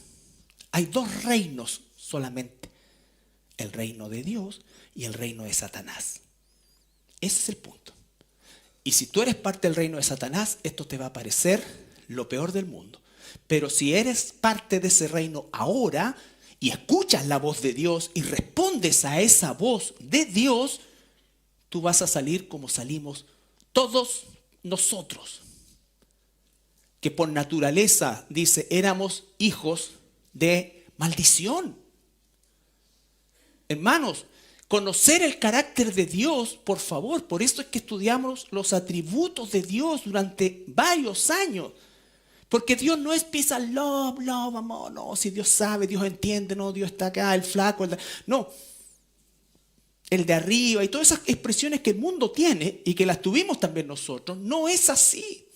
Hay dos reinos solamente. El reino de Dios y el reino de Satanás. Ese es el punto. Y si tú eres parte del reino de Satanás, esto te va a parecer lo peor del mundo. Pero si eres parte de ese reino ahora y escuchas la voz de Dios y respondes a esa voz de Dios, tú vas a salir como salimos todos nosotros, que por naturaleza, dice, éramos hijos de maldición. Hermanos, conocer el carácter de Dios, por favor, por eso es que estudiamos los atributos de Dios durante varios años. Porque Dios no es peace and love, amor, no, si Dios sabe, Dios entiende, no, Dios está acá, el flaco, no. El de arriba y todas esas expresiones que el mundo tiene y que las tuvimos también nosotros, no es así.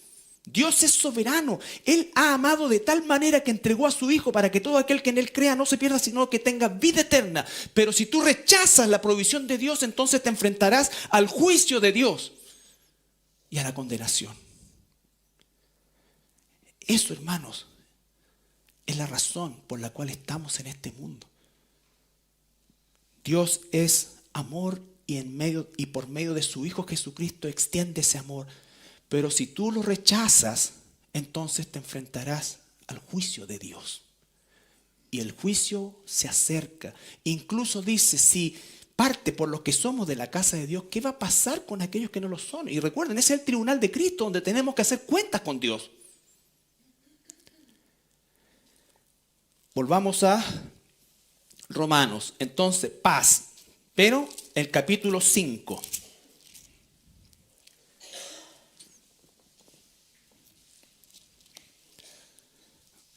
Dios es soberano. Él ha amado de tal manera que entregó a su Hijo para que todo aquel que en Él crea no se pierda, sino que tenga vida eterna. Pero si tú rechazas la provisión de Dios, entonces te enfrentarás al juicio de Dios y a la condenación. Eso, hermanos, es la razón por la cual estamos en este mundo. Dios es amor y por medio de su Hijo Jesucristo extiende ese amor. Pero si tú lo rechazas, entonces te enfrentarás al juicio de Dios. Y el juicio se acerca. Incluso dice, si parte por los que somos de la casa de Dios, ¿qué va a pasar con aquellos que no lo son? Y recuerden, ese es el tribunal de Cristo donde tenemos que hacer cuentas con Dios. Volvamos a Romanos. Entonces, paz. Pero el capítulo 5.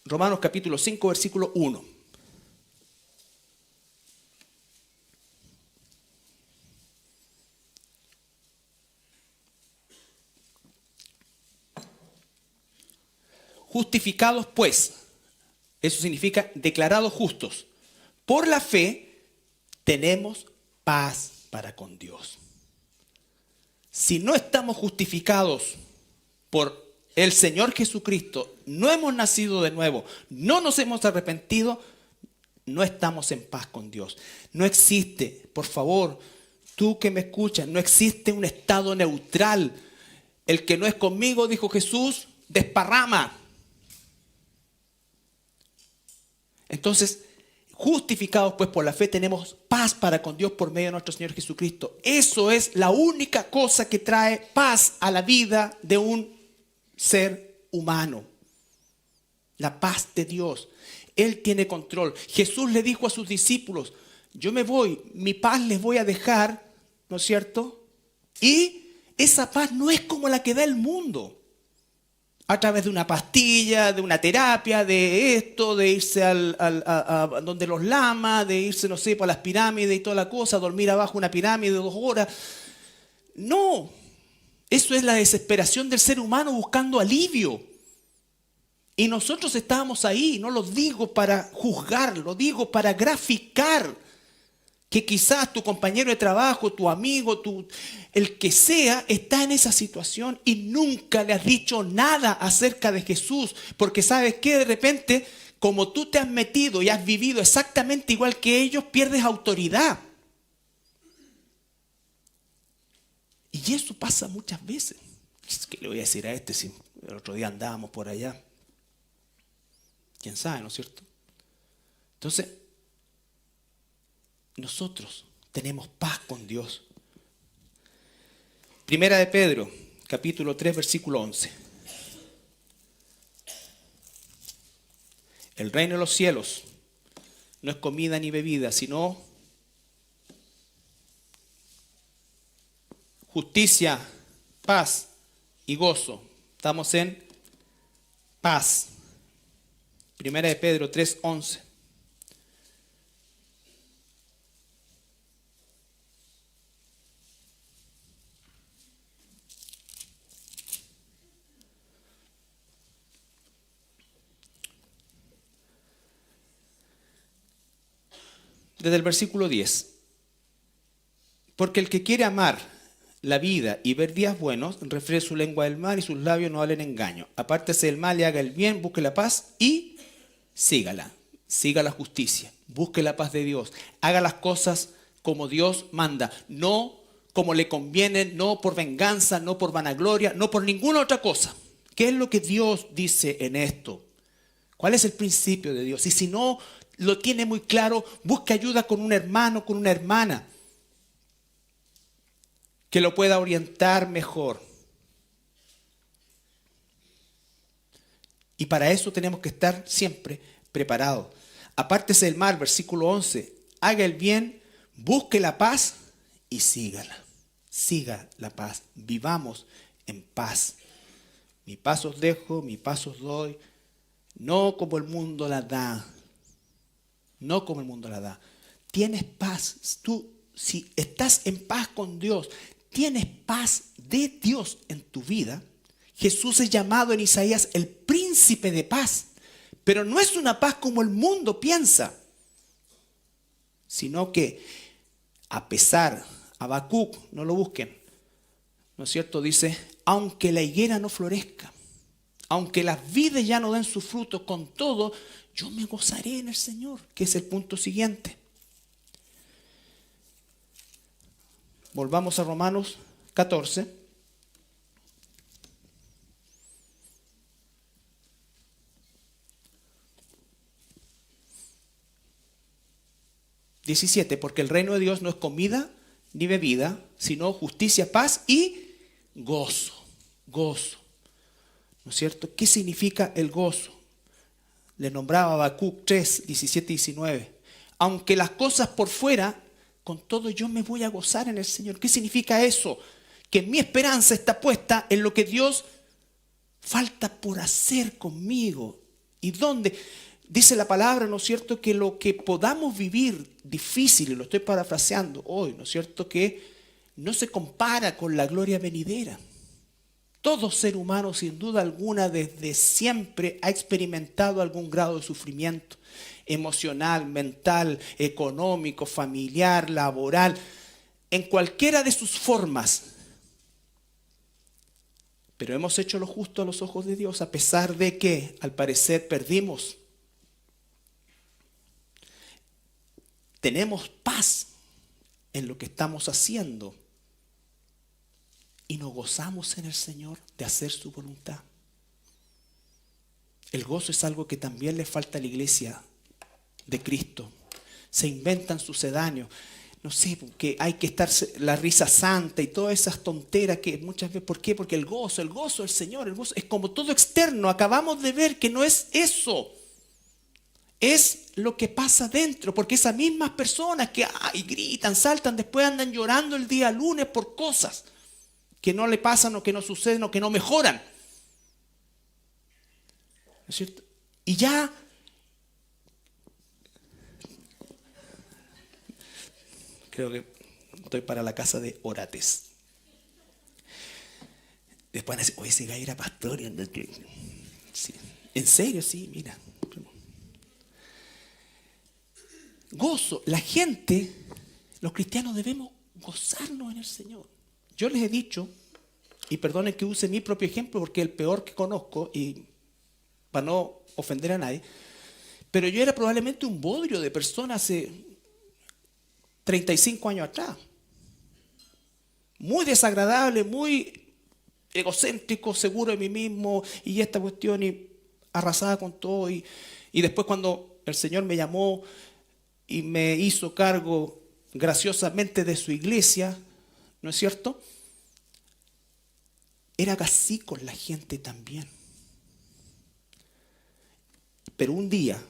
Romanos capítulo 5, versículo 1. Justificados pues, eso significa declarados justos, por la fe tenemos paz para con Dios. Si no estamos justificados por el Señor Jesucristo, no hemos nacido de nuevo, no nos hemos arrepentido, no estamos en paz con Dios. No existe, por favor, tú que me escuchas, no existe un estado neutral. El que no es conmigo, dijo Jesús, desparrama. Entonces, justificados pues por la fe tenemos paz para con Dios por medio de nuestro Señor Jesucristo. Eso es la única cosa que trae paz a la vida de un ser humano. La paz de Dios. Él tiene control. Jesús le dijo a sus discípulos, yo me voy, mi paz les voy a dejar, ¿no es cierto? Y esa paz no es como la que da el mundo. A través de una pastilla, de una terapia, de esto, de irse a donde los lamas, de irse, no sé, por las pirámides y toda la cosa, dormir abajo una pirámide 2 horas. No, eso es la desesperación del ser humano buscando alivio. Y nosotros estábamos ahí, no lo digo para juzgar, lo digo para graficar que quizás tu compañero de trabajo, tu amigo, el que sea, está en esa situación y nunca le has dicho nada acerca de Jesús. Porque sabes que de repente, como tú te has metido y has vivido exactamente igual que ellos, pierdes autoridad. Y eso pasa muchas veces. ¿Qué le voy a decir a este si el otro día andábamos por allá? ¿Quién sabe, no es cierto? Entonces, nosotros tenemos paz con Dios. Primera de Pedro, capítulo 3, versículo 11. El reino de los cielos no es comida ni bebida, sino justicia, paz y gozo. Estamos en paz. Primera de Pedro 3, 11. Desde el versículo 10. Porque el que quiere amar la vida y ver días buenos, refrene su lengua del mal y sus labios no hablen engaño. Apártese del mal y haga el bien, busque la paz y sígala. Siga la justicia, busque la paz de Dios. Haga las cosas como Dios manda, no como le conviene, no por venganza, no por vanagloria, no por ninguna otra cosa. ¿Qué es lo que Dios dice en esto? ¿Cuál es el principio de Dios? Y si no lo tiene muy claro, busque ayuda con un hermano, con una hermana que lo pueda orientar mejor. Y para eso tenemos que estar siempre preparados. Apártese del mal, versículo 11. Haga el bien, busque la paz y sígala. Siga la paz. Vivamos en paz. Mi paz os dejo, mi paz os doy. No como el mundo la da. No como el mundo la da. Tienes paz. Tú, si estás en paz con Dios, tienes paz de Dios en tu vida. Jesús es llamado en Isaías el príncipe de paz. Pero no es una paz como el mundo piensa, sino que a pesar, Habacuc, no lo busquen, ¿no es cierto? Dice, aunque la higuera no florezca, Aunque las vides ya no den su fruto, con todo, yo me gozaré en el Señor, que es el punto siguiente. Volvamos a Romanos 14. Porque el reino de Dios no es comida ni bebida, sino justicia, paz y gozo. Gozo. ¿No es cierto? ¿Qué significa el gozo? Le nombraba Habacuc 3, 17 y 19. Aunque las cosas por fuera, con todo yo me voy a gozar en el Señor. ¿Qué significa eso? Que mi esperanza está puesta en lo que Dios falta por hacer conmigo. ¿Y dónde? Dice la palabra, ¿no es cierto?, que lo que podamos vivir difícil, y lo estoy parafraseando hoy, ¿no es cierto?, que no se compara con la gloria venidera. Todo ser humano, sin duda alguna, desde siempre ha experimentado algún grado de sufrimiento emocional, mental, económico, familiar, laboral, en cualquiera de sus formas. Pero hemos hecho lo justo a los ojos de Dios, a pesar de que, al parecer, perdimos. Tenemos paz en lo que estamos haciendo y nos gozamos en el Señor de hacer su voluntad. El gozo es algo que también le falta a la iglesia de Cristo. Se inventan sucedáneos. No sé, que hay que estar la risa santa y todas esas tonteras que muchas veces, ¿por qué? Porque el gozo del Señor, el gozo es como todo externo. Acabamos de ver que no es eso. Es lo que pasa dentro, porque esas mismas personas que gritan, saltan, después andan llorando el día lunes por cosas que no le pasan o que no suceden o que no mejoran. ¿No es cierto? Y ya creo que estoy para la casa de orates. Después van a decir, oye, ese gallo era pastor. Sí. En serio, sí, mira. Gozo. La gente, los cristianos debemos gozarnos en el Señor. Yo les he dicho, y perdonen que use mi propio ejemplo porque es el peor que conozco y para no ofender a nadie, pero yo era probablemente un bodrio de persona hace 35 años atrás. Muy desagradable, muy egocéntrico, seguro de mí mismo y esta cuestión y arrasada con todo. Y después cuando el Señor me llamó y me hizo cargo graciosamente de su iglesia, ¿no es cierto? Era así con la gente también. Pero un día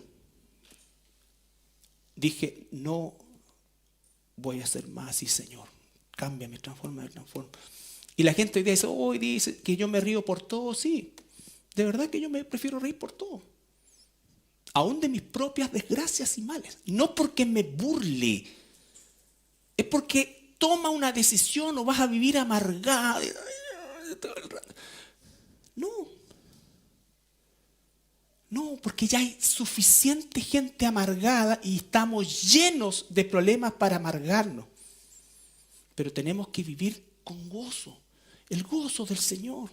dije, no voy a hacer más así, Señor. Cámbiame, transforma. Y la gente hoy día dice que yo me río por todo. Sí, de verdad que yo me prefiero reír por todo. Aún de mis propias desgracias y males. No porque me burle. Es porque toma una decisión o vas a vivir amargado. No, porque ya hay suficiente gente amargada y estamos llenos de problemas para amargarnos. Pero tenemos que vivir con gozo. El gozo del Señor.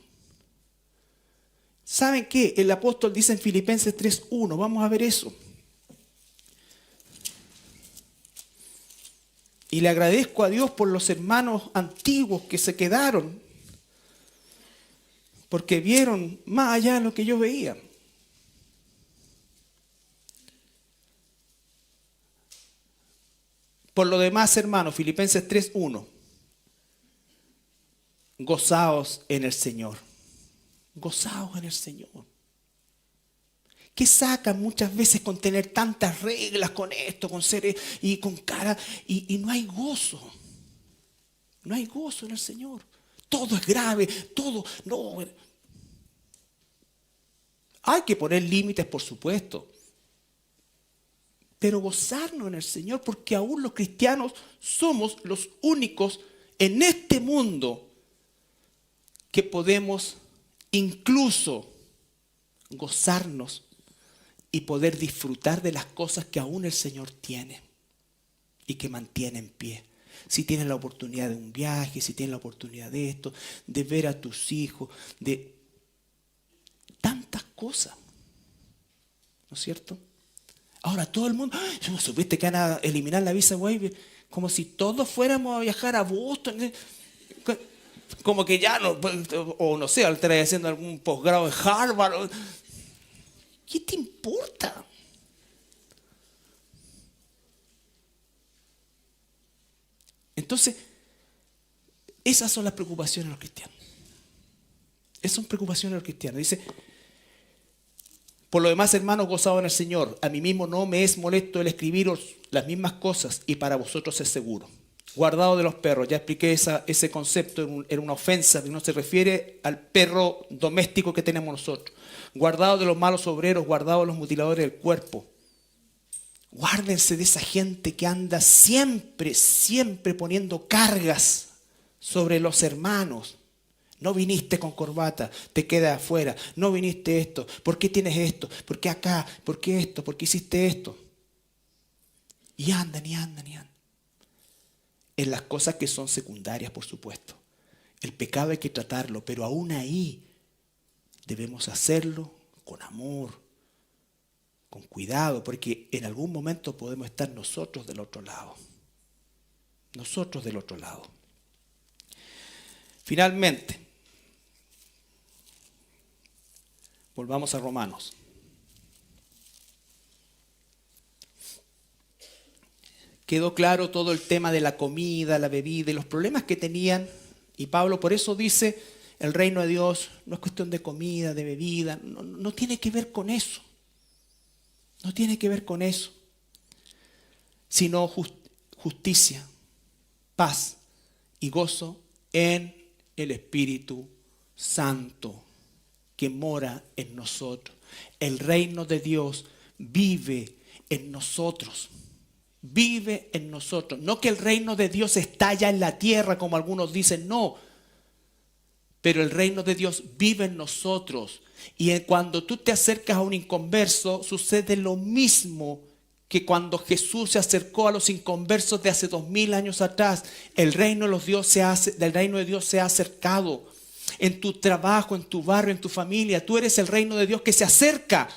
¿Saben qué? El apóstol dice en Filipenses 3:1. Vamos a ver eso. Y le agradezco a Dios por los hermanos antiguos que se quedaron. Porque vieron más allá de lo que yo veía. Por lo demás, hermanos, Filipenses 3:1. Gozaos en el Señor. Gozaos en el Señor. ¿Qué sacan muchas veces con tener tantas reglas, con esto, con ser y con cara? Y no hay gozo. No hay gozo en el Señor. Todo es grave, todo. No. Hay que poner límites, por supuesto. Pero gozarnos en el Señor, porque aún los cristianos somos los únicos en este mundo que podemos incluso gozarnos y poder disfrutar de las cosas que aún el Señor tiene y que mantiene en pie. Si tienes la oportunidad de un viaje, si tienes la oportunidad de esto, de ver a tus hijos, de tantas cosas. ¿No es cierto? Ahora todo el mundo, ¿supiste que van a eliminar la visa waiver? Como si todos fuéramos a viajar a Boston. Como que ya no, o no sé, al estar haciendo algún posgrado en Harvard. ¿Qué te importa? Entonces, esas son las preocupaciones de los cristianos. Esas son preocupaciones de los cristianos. Dice, por lo demás, hermanos, gozados en el Señor. A mí mismo no me es molesto el escribiros las mismas cosas y para vosotros es seguro. Guardado de los perros. Ya expliqué ese concepto, era una ofensa, que no se refiere al perro doméstico que tenemos nosotros. Guardado de los malos obreros, guardado de los mutiladores del cuerpo. Guárdense de esa gente que anda siempre poniendo cargas sobre los hermanos. No viniste con corbata, te quedas afuera. No viniste esto. ¿Por qué tienes esto? ¿Por qué acá? ¿Por qué esto? ¿Por qué hiciste esto? Y andan. En las cosas que son secundarias, por supuesto. El pecado hay que tratarlo, pero aún ahí debemos hacerlo con amor, con cuidado, porque en algún momento podemos estar nosotros del otro lado. Nosotros del otro lado. Finalmente, volvamos a Romanos. Quedó claro todo el tema de la comida, la bebida y los problemas que tenían. Y Pablo por eso dice, el reino de Dios no es cuestión de comida, de bebida, no tiene que ver con eso. No tiene que ver con eso. Sino justicia, paz y gozo en el Espíritu Santo que mora en nosotros. El reino de Dios vive en nosotros. Vive en nosotros. No que el reino de Dios está ya en la tierra, como algunos dicen, no. Pero el reino de Dios vive en nosotros. Y cuando tú te acercas a un inconverso, sucede lo mismo que cuando Jesús se acercó a los inconversos de hace 2000 años atrás. El reino de Dios se ha acercado. En tu trabajo, en tu barrio, en tu familia, tú eres el reino de Dios que se acerca.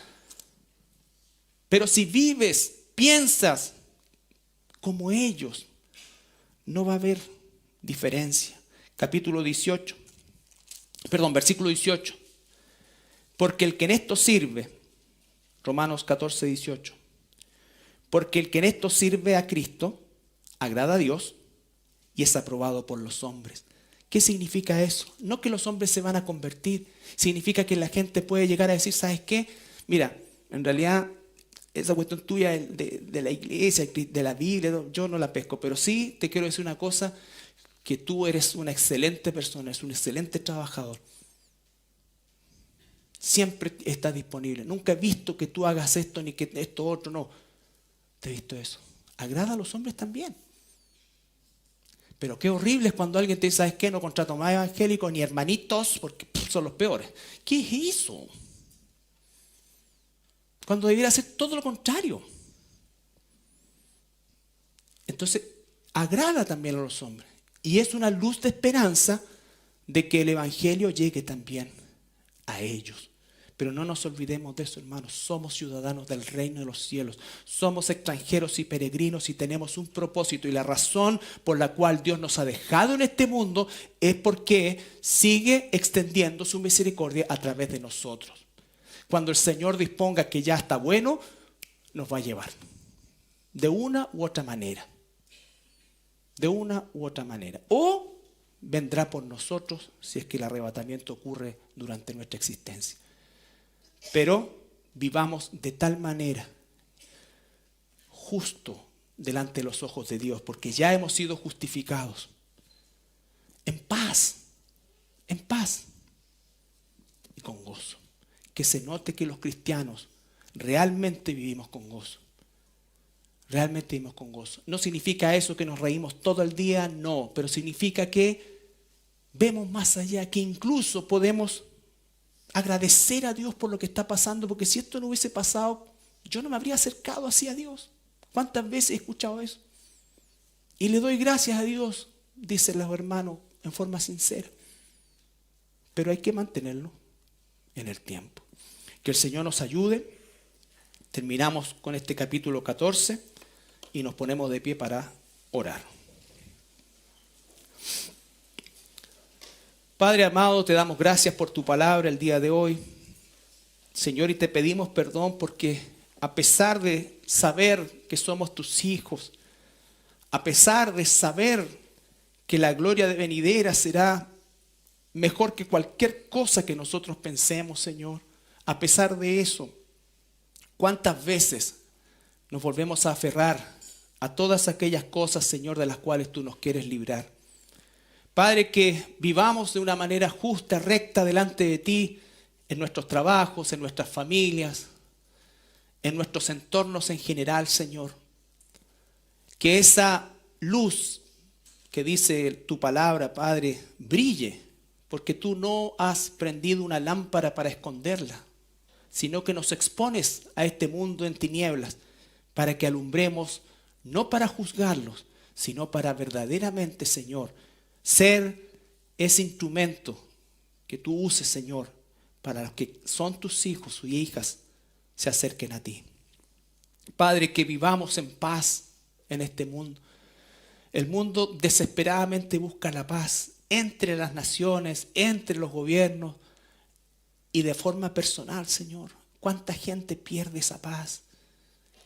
Pero si vives, piensas como ellos, no va a haber diferencia. Versículo 18. Porque el que en esto sirve, Romanos 14, 18. Porque el que en esto sirve a Cristo, agrada a Dios y es aprobado por los hombres. ¿Qué significa eso? No que los hombres se van a convertir. Significa que la gente puede llegar a decir, ¿sabes qué? Mira, en realidad esa cuestión tuya de la iglesia, de la Biblia, yo no la pesco. Pero sí te quiero decir una cosa, que tú eres una excelente persona, eres un excelente trabajador. Siempre estás disponible. Nunca he visto que tú hagas esto ni que esto otro, no. Te he visto eso. Agrada a los hombres también. Pero qué horrible es cuando alguien te dice, ¿sabes qué? No contrato más evangélicos ni hermanitos porque son los peores. ¿Qué es eso? Cuando debiera ser todo lo contrario. Entonces, agrada también a los hombres. Y es una luz de esperanza de que el evangelio llegue también a ellos. Pero no nos olvidemos de eso, hermanos. Somos ciudadanos del reino de los cielos. Somos extranjeros y peregrinos y tenemos un propósito. Y la razón por la cual Dios nos ha dejado en este mundo es porque sigue extendiendo su misericordia a través de nosotros. Cuando el Señor disponga que ya está bueno, nos va a llevar. De una u otra manera. De una u otra manera. O vendrá por nosotros si es que el arrebatamiento ocurre durante nuestra existencia. Pero vivamos de tal manera, justo delante de los ojos de Dios, porque ya hemos sido justificados. En paz y con gozo. Que se note que los cristianos realmente vivimos con gozo. Realmente vivimos con gozo. No significa eso que nos reímos todo el día, no, pero significa que vemos más allá, que incluso podemos agradecer a Dios por lo que está pasando, porque si esto no hubiese pasado, yo no me habría acercado así a Dios. ¿Cuántas veces he escuchado eso? Y le doy gracias a Dios, dicen los hermanos, en forma sincera. Pero hay que mantenerlo en el tiempo. Que el Señor nos ayude. Terminamos con este capítulo 14 y nos ponemos de pie para orar. Padre amado, te damos gracias por tu palabra el día de hoy. Señor, y te pedimos perdón porque a pesar de saber que somos tus hijos, a pesar de saber que la gloria de venidera será mejor que cualquier cosa que nosotros pensemos, Señor, a pesar de eso, ¿cuántas veces nos volvemos a aferrar a todas aquellas cosas, Señor, de las cuales tú nos quieres librar? Padre, que vivamos de una manera justa, recta delante de ti, en nuestros trabajos, en nuestras familias, en nuestros entornos en general, Señor. Que esa luz que dice tu palabra, Padre, brille, porque tú no has prendido una lámpara para esconderla, sino que nos expones a este mundo en tinieblas para que alumbremos, no para juzgarlos, sino para verdaderamente, Señor, ser ese instrumento que tú uses, Señor, para los que son tus hijos y hijas se acerquen a ti. Padre, que vivamos en paz en este mundo. El mundo desesperadamente busca la paz entre las naciones, entre los gobiernos y de forma personal, Señor. ¿Cuánta gente pierde esa paz?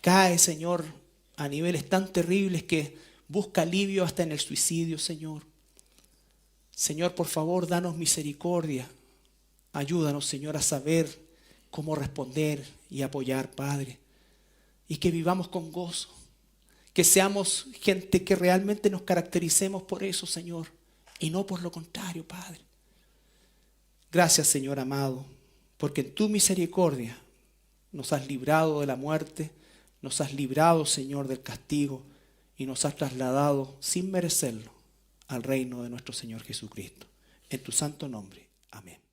Cae, Señor, a niveles tan terribles que busca alivio hasta en el suicidio, Señor. Señor, por favor, danos misericordia. Ayúdanos, Señor, a saber cómo responder y apoyar, Padre. Y que vivamos con gozo. Que seamos gente que realmente nos caractericemos por eso, Señor. Y no por lo contrario, Padre. Gracias, Señor amado, porque en tu misericordia nos has librado de la muerte, nos has librado, Señor, del castigo y nos has trasladado sin merecerlo al reino de nuestro Señor Jesucristo. En tu santo nombre. Amén.